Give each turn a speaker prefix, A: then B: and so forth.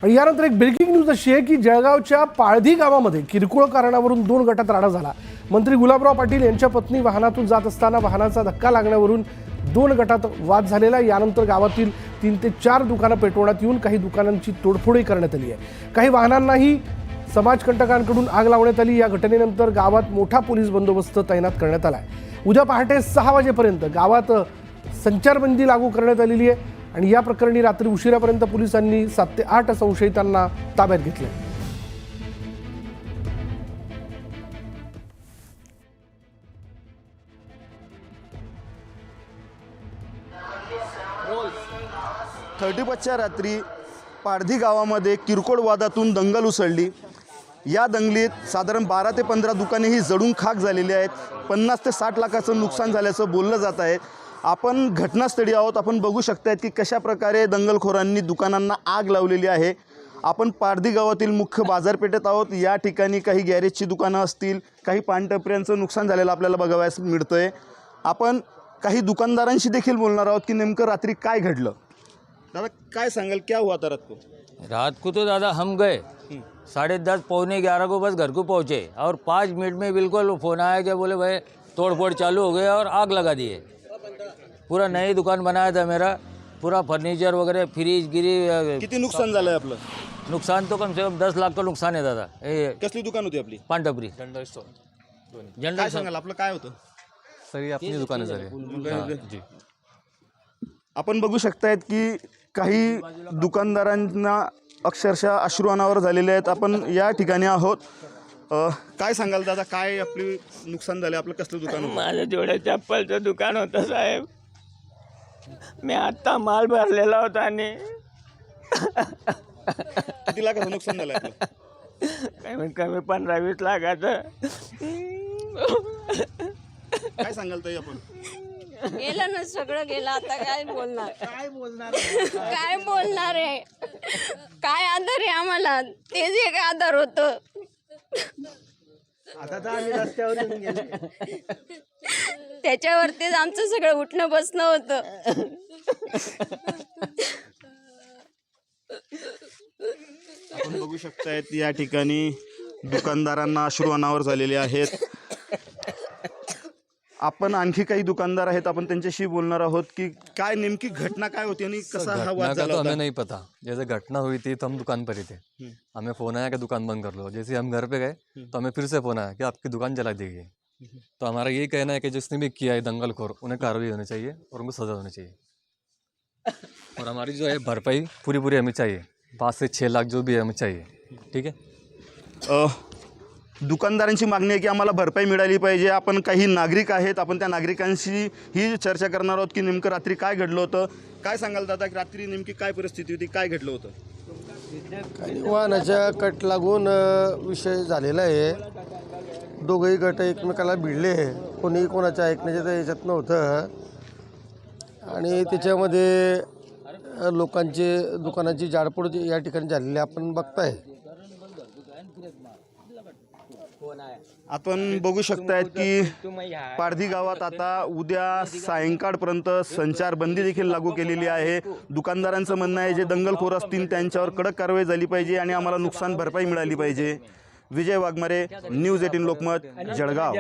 A: आणि यानंतर एक ब्रेकिंग न्यूज अशी आहे की जळगावच्या पाळधी गावामध्ये किरकोळ कारणावरून 2 गटात राडा झाला। मंत्री गुलाबराव पाटील यांच्या पत्नी वाहनातून जात असताना वाहनाचा धक्का लागल्यावरून 2 गटात वाद झालेला। यानंतर गावातील 3 ते 4 दुकानं पेटवण्यात येऊन काही दुकानांची तोडफोडही करण्यात आली आहे। काही वाहनांनाही समाजकंटकांकडून आग लावण्यात आली। या घटनेनंतर गावात मोठा पोलीस बंदोबस्त तैनात करण्यात आला आहे। उद्या पहाटे 6 वाजेपर्यंत गावात संचारबंदी लागू करण्यात आलेली आहे आणि या प्रकरणी रात्री उशिरापर्यंत पोलिसांनी 7 ते 8 संशयितांना ताब्यात घेतले।
B: थर्टीफर्स्टच्या रात्री पाळधी गावामध्ये किरकोळ वादातून दंगल उसळली। या दंगलीत साधारण 12 ते 15 दुकानेही जळून खाक झालेली आहेत। 50 ते 60 लाखाचं नुकसान झाल्याचं बोललं जात आहे। आपण घटनास्थळी आहोत। आपण बघू शकतायत की कशा प्रकारे दंगलखोरांनी दुकानांना आग लावलेली आहे। आपण पाळधी गावातील मुख्य बाजारपेठेत आहोत। या ठिकाणी काही गॅरेजची दुकानं असतील, काही पानटपऱ्यांचं नुकसान झालेलं आपल्याला बघावयास मिळतंय। आपण काही दुकानदारांशी देखील बोलणार आहोत की नेमकं रात्री काय घडलं। दादा काय सांगाल, क्या हुआ था
C: रात को तो दादा हम गए 10:30 पौने 11 को बस घर को पहुँचे और 5 मिनट में बिल्कुल फ़ोन आया कि बोले भाई तोड़फोड़ चालू हो गया और आग लगा दिए। पूरा नई दुकान बनाया था मेरा, पूरा फर्नीचर वगैरह फ्रीज गिरी।
B: किती नुकसान झालंय आपलं?
C: नुकसान तो कम से कम 10 लाख का नुकसान है दादा।
B: कसली दुकान होती आपली?
C: पानटपरी
B: काय
C: जनरल
B: सांगाल, आपलं काय होतं?
D: सर अपनी दुकान है जी।
B: आपण बघू शकतायत की काही दुकानदारांना अक्षरशः अश्रू अनावर झालेले आहेत। आपण या ठिकाणी आहोत। काय सांगाल दादा, काय आपली नुकसान झाले? आपलं कसलं दुकान होतं?
E: माझं जोड्या चप्पलचं दुकान होतं साहेब। मी आत्ता माल भरलेला होता आणि
B: किती लाखाचं नुकसान झालं आपलं?
E: कमीत कमी 15-20 लाखाचं।
B: काय सांगाल ताई आपण?
F: गेलं ना, सगळं गेलं। आता काय बोलणार काय बोलणार आहे? काय आधार आहे आम्हाला? तेच एक आधार होतं। त्याच्यावरतीच आमचं सगळं उठणं बसणं होतं।
B: आपण बघू शकतायत या ठिकाणी दुकानदारांना अश्रू अनावर झालेले आहेत। आपण आणखी काही दुकानदार आहेत, आपण त्यांच्याशी बोलणार आहोत की काय नेमकी घटना काय होती आणि कसा हा वाद झाला
D: तो
B: होता?
D: हमें नहीं पता। जैसे घटना हुई थी तो हम दुकान पर ही थे। हमें फ़ोन आया कि दुकान बंद कर लो। जैसे हम घर पे गए तो हमें फिर से फ़ोन आया कि आपकी दुकान जला दी गई। तो हमारा यही कहना है कि जिसने भी किया है दंगलखोर, उन्हें कार्रवाई होनी चाहिए और उनको सज़ा होनी चाहिए। और हमारी जो है भरपाई पूरी हमें चाहिए। 5 से 6 लाख जो भी है हमें चाहिए। ठीक है।
B: दुकानदारांची मागणी आहे की आम्हाला भरपाई मिळाली पाहिजे। आपण काही नागरिक आहेत, आपण त्या नागरिकांशी ही चर्चा करणार आहोत की नेमकं रात्री काय घडलं होतं। काय सांगाल दादा, रात्री नेमकी काय परिस्थिती होती, काय घडलं होतं?
G: काही वाहनाच्या कट लागून विषय झालेला आहे। दोघंही गट एकमेकाला भिडले, कोणी कोणाच्या ऐकण्याच्या याच्यात नव्हतं आणि त्याच्यामध्ये लोकांचे दुकानाची जाळपोळ या ठिकाणी झालेली आपण बघताय।
B: आपण बघू शकतायत की पाळधी गावात आता उद्या सायंकाळपर्यंत संचारबंदी देखील लागू केलेली आहे। दुकानदारांचं म्हणणं आहे जे दंगलखोर असतील त्यांच्यावर कडक कारवाई झाली पाहिजे आणि आम्हाला नुकसान भरपाई मिळाली पाहिजे। विजय वाघमारे, न्यूज 18 लोकमत, जळगाव।